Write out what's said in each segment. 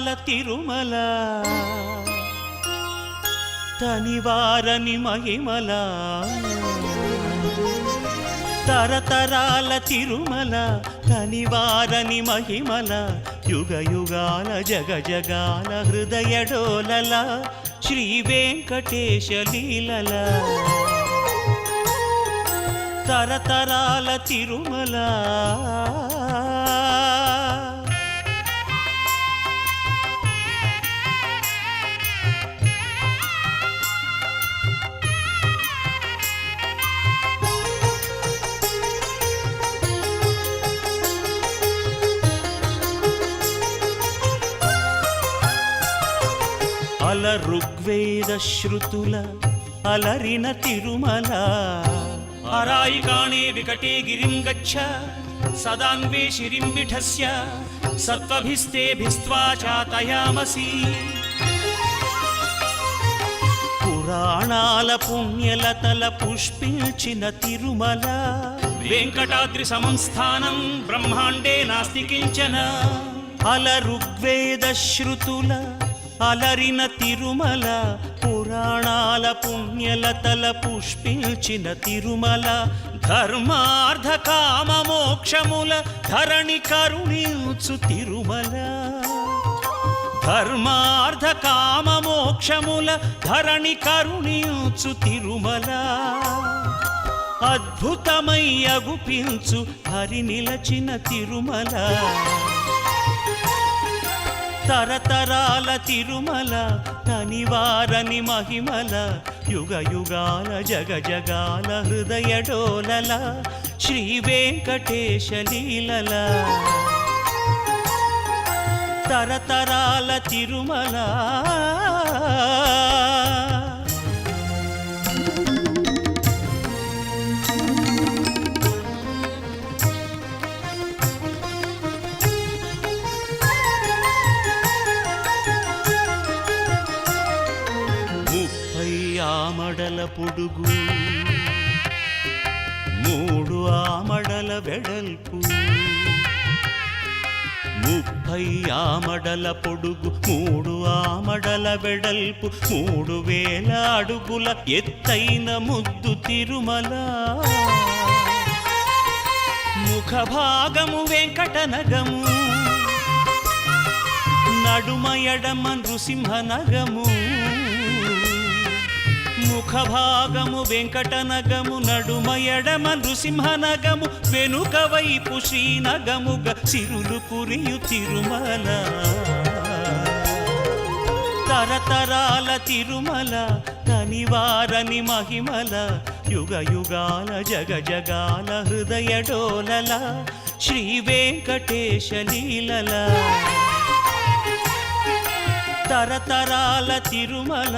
తరతరాల తిరుమల తనివారని మహిమల తరతరాల తిరుమల తనివారని మహిమల యుగ యుగాల జగ జగాల హృదయ డోలల శ్రీ వెంకటేశ లీలల తరతరాల తిరుమల అల ఋగ్వేద శృతుల అలరిన తిరుమల హరాయి కాణే వికటే గిరిం గచ్చ సదాన్వే శిరిం విఠస్య సత్వభిస్తేభిస్త్వా చాతయామసి పురాణాల పుణ్యలతల పుష్పించిన తిరుమల వెంకటాద్రి సంస్థానం బ్రహ్మాండే నాస్తి కించన అల ఋగ్వేద శృతుల అలరిన తిరుమల పురాణాల పుణ్యలతల పుష్పించిన తిరుమల ధర్మార్థ కామ మోక్షముల ధరణి కరుణించు తిరుమల ధర్మార్థ కామ మోక్షముల ధరణి కరుణించు తిరుమల అద్భుతమై అగుపించు హరి నిలచిన తిరుమల తరతరాల తిరుమల తనివారని మహిమల యుగ యుగాల జగ జగాల హృదయ డోలల శ్రీ వెంకటేశ లీలల తరతరాల తిరుమల ఆమడల పొడుగు మూడు ఆమడల వెడల్పు 30 ఆమడల పొడుగు 3 ఆమడల వెడల్పు 3000 అడుగుల ఎత్తైన ముద్దు తిరుమల ముఖ భాగము వెంకటనగము నడుమ ఎడమ నృసింహనగము ముఖ భాగము వెంకటనగము నడుమ ఎడమ నృసింహనగము వెనుక వైపు శ్రీనగముగ సిరులు పురియు తిరుమల తరతరాల తిరుమల తనివారని మహిమల యుగ యుగాల జగ జగాల హృదయ డోలల శ్రీ వెంకటేశ లీలల తరతరాల తిరుమల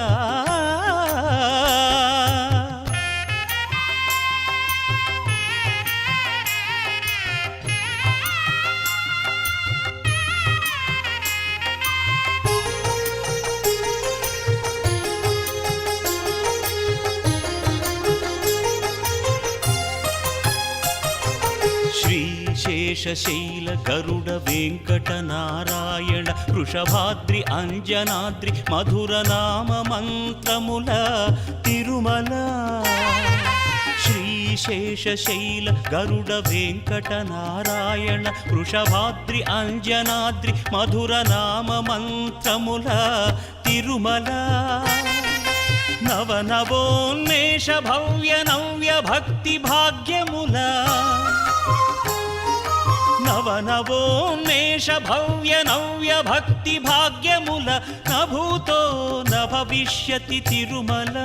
శ్రీశేషశైల గరుడ వెంకట నారాయణ వృషభాద్రి అంజనాద్రి మధుర నామ మంత్రముల తిరుమల శ్రీశేషశైల గరుడ వెంకట నారాయణ వృషభాద్రి అంజనాద్రి మధుర నామ మంత్రముల తిరుమల నవనవోన్మేష భవ్య నవ్య భక్తి భాగ్యముల నవనవోన్మేష భవ్య నవ్య భక్తి భాగ్యముల నభూతో నభవిష్యతి తిరుమల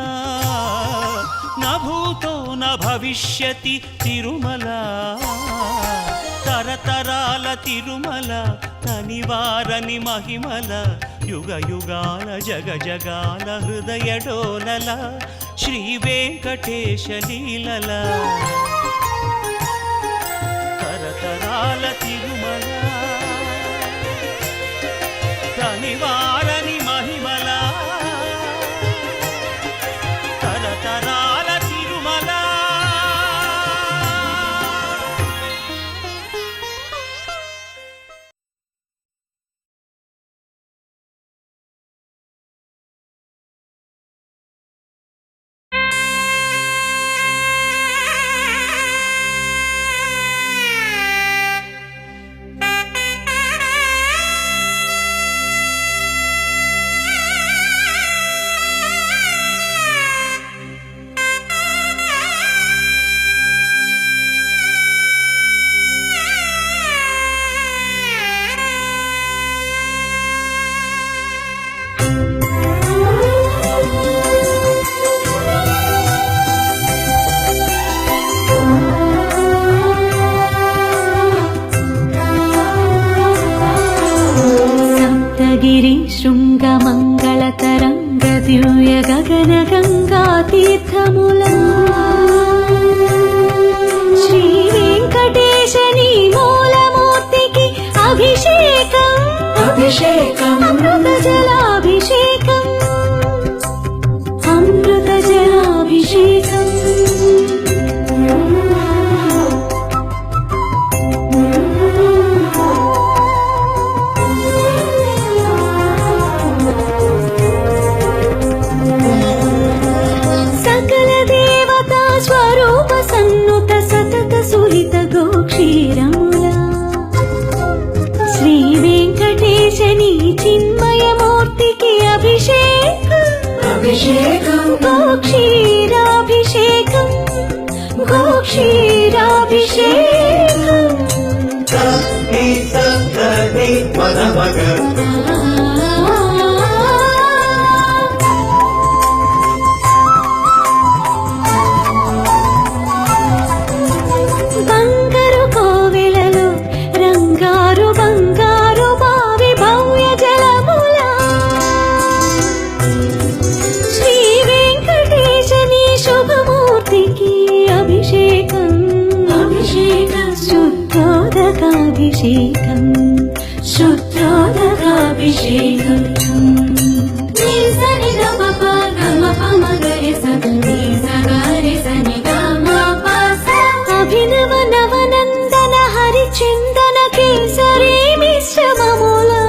నభూతో నభవిష్యతి తిరుమల తరతరాల తిరుమల తనివారని మహిమల యుగ యుగాల జగ జగాల హృదయ డోలల శ్రీ వెంకటేశ లీలల తరతరాల తిరుమల తనివారని మహిమల తరతరాల గగన గంగా తీర్థములా శ్రీ వెంకటేశని మూలమూర్తికి అభిషేకం అభిషేకం అమృత జలాభిషేకం అమృత జలాభిషేకం సకల దేవతా స్వరూప సన్నుత సతత సుహిత గోక్షీరములా శ్రీ వెంకటేశని చిన్మయమూర్తికి అభిషేకం అభిషేకం గోక్షీరాభిషేకం గోక్షీరాభిషేకం బంగారు కోవెలలో రంగారు బంగారు బావి భవ్య జలములా శ్రీ వెంకటేశని శుభమూర్తికి అభిషేకం అభిషేకం శుద్ధోదకాభిషేకం శుద్ధోదకాభిషేకం అభినవ నవనందన హరిచందన కేసరి మిశ్రమములా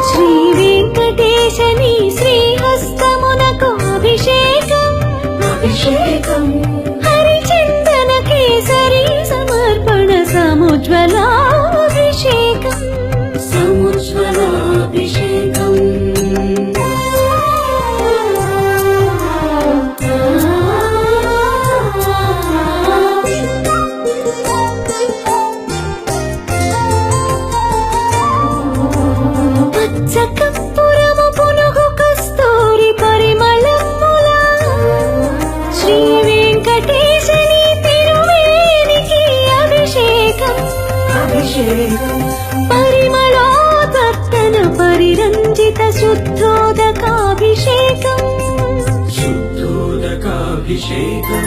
శ్రీ వెంకటేశని శ్రీహస్తమునకు అభిషేకం అభిషేకం హరిచందన కేసరి సమర్పణ సముజ్వలాభిషేకం సముజ్వలాభిషేకం పచ్చ కర్పూరము పునుగు కస్తూరి పరిమళములా శ్రీ వెంకటేశని తిరువేనికి అభిషేకం అభిషేకం పరిమళోదర్తన పరిరంజిత శుద్ధోదకాభిషేకం శుద్ధోదకాభిషేకం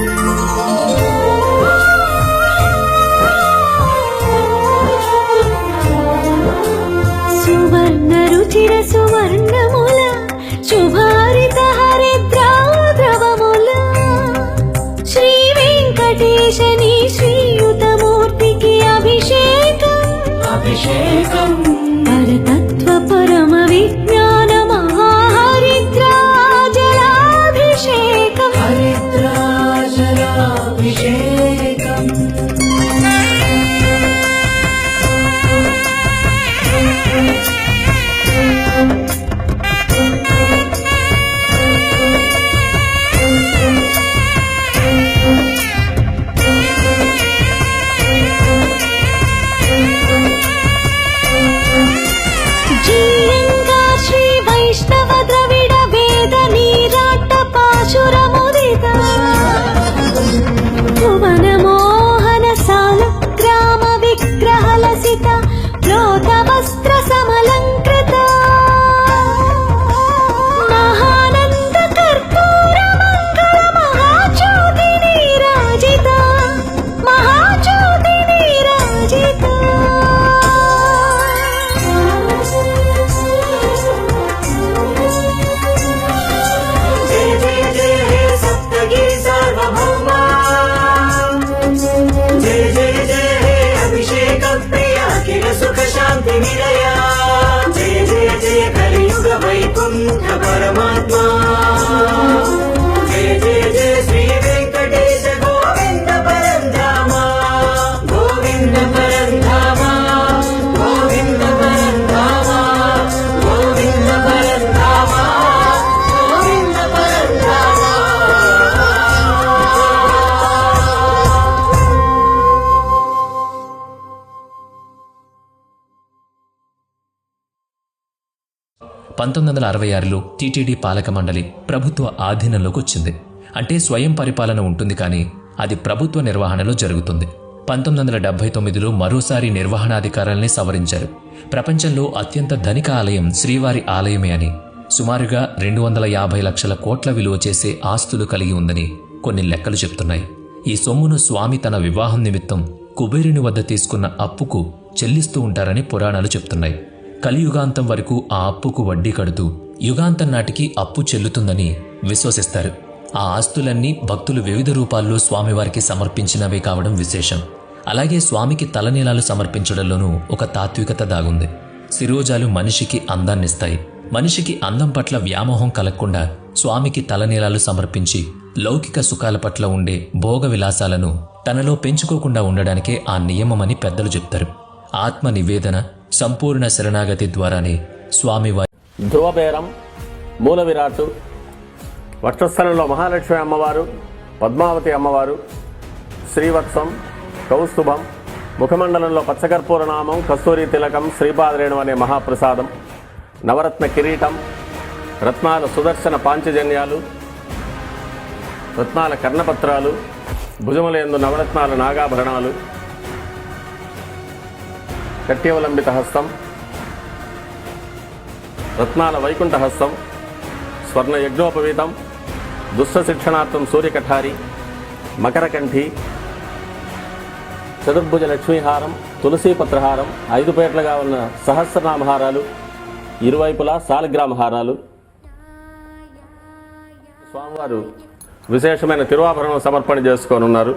సువర్ణ రుచిర సువర్ణముల శుభారిత హరిద్రాద్రవముల శ్రీ వెంకటేశని శ్రీయుతమూర్తికి అభిషేకం అభిషేకం పరతత్వ పరమ విజ్ఞాన మహాహరిద్రాజలాభిషేకం హరిద్రాజలాభిషేకం జీయంగా శ్రీ వైష్ణవ ద్రవిడ వేద నీరాట పాశురముదిత భువన మోహన సాల గ్రామ విగ్రహలసిత ప్రోత వస్త్ర సమలంకృత మహానంద కర్పూర మంగళ మహాజ్యోతి నీరాజిత మహాజ్యోతి నీరాజిత జయ జయ జయ హే సప్తగిరి సార్వభౌమా జయ జయ జయ హే అభిషేక ప్రియ అఖిల సుఖ శాంతి నిలయ జయ జయ జయ కలియుగ వైకుంఠ పరమాత్మా జయ జయ జయ శ్రీ వెంకటేశ గోవింద పరంధామ గోవింద పరంధామ గోవింద పరంధామ గోవింద పరంధామ గోవింద పరంధామ పంతొమ్మిది 1966లో టీటీడీ పాలక మండలి ప్రభుత్వ ఆధీనంలోకి వచ్చింది. అంటే స్వయం పరిపాలన ఉంటుంది, కానీ అది ప్రభుత్వ నిర్వహణలో జరుగుతుంది. 1979లో మరోసారి నిర్వహణాధికారాల్ని సవరించారు. ప్రపంచంలో అత్యంత ధనిక ఆలయం శ్రీవారి ఆలయమే అని సుమారుగా 250 లక్షల కోట్ల విలువ చేసే ఆస్తులు కలిగి ఉందని కొన్ని లెక్కలు చెప్తున్నాయి. ఈ సొమ్మును స్వామి తన వివాహం నిమిత్తం కుబేరుని వద్ద తీసుకున్న అప్పుకు చెల్లిస్తూ ఉంటారని పురాణాలు చెప్తున్నాయి. కలియుగాంతం వరకు ఆ అప్పుకు వడ్డీ కడుతూ యుగాంతం నాటికి అప్పు చెల్లుతుందని విశ్వసిస్తారు. ఆ ఆస్తులన్నీ భక్తులు వివిధ రూపాల్లో స్వామివారికి సమర్పించినవే కావడం విశేషం. అలాగే స్వామికి తలనీలాలు సమర్పించడంలోనూ ఒక తాత్వికత దాగుంది. శిరోజాలు మనిషికి అందాన్నిస్తాయి. మనిషికి అందం పట్ల వ్యామోహం కలగకుండా స్వామికి తలనీలాలు సమర్పించి లౌకిక సుఖాల పట్ల ఉండే భోగ విలాసాలను తనలో పెంచుకోకుండా ఉండడానికే ఆ నియమమని పెద్దలు చెప్తారు. ఆత్మ నివేదన, సంపూర్ణ శరణాగతి ద్వారానే స్వామివారి ధ్రువబేరం, మూల విరాటు, వక్షస్థలంలో మహాలక్ష్మి అమ్మవారు, పద్మావతి అమ్మవారు, శ్రీవత్సం, కౌస్తుభం, ముఖమండలంలో పచ్చకర్పూర నామం, కస్తూరి తిలకం, శ్రీపాదరేణం అనే మహాప్రసాదం, నవరత్న కిరీటం, రత్నాల సుదర్శన పాంచజన్యాలు, రత్నాల కర్ణపత్రాలు, భుజములందు నవరత్నాల నాగాభరణాలు, కట్యవలంబిత హస్తం, రత్నాల వైకుంఠ హస్తం, స్వర్ణ యజ్ఞోపవీతం, దుష్ట శిక్షణార్థం సూర్యకఠారి, మకరకంఠి, చతుర్భుజ లక్ష్మీహారం, తులసీపత్రహారం, 5 పేట్లుగా ఉన్న సహస్రనామహారాలు, ఇరువైపులా సాలగ్రామ హారాలు. స్వామివారు విశేషమైన తిరువాభరణం సమర్పణ చేసుకోనున్నారు.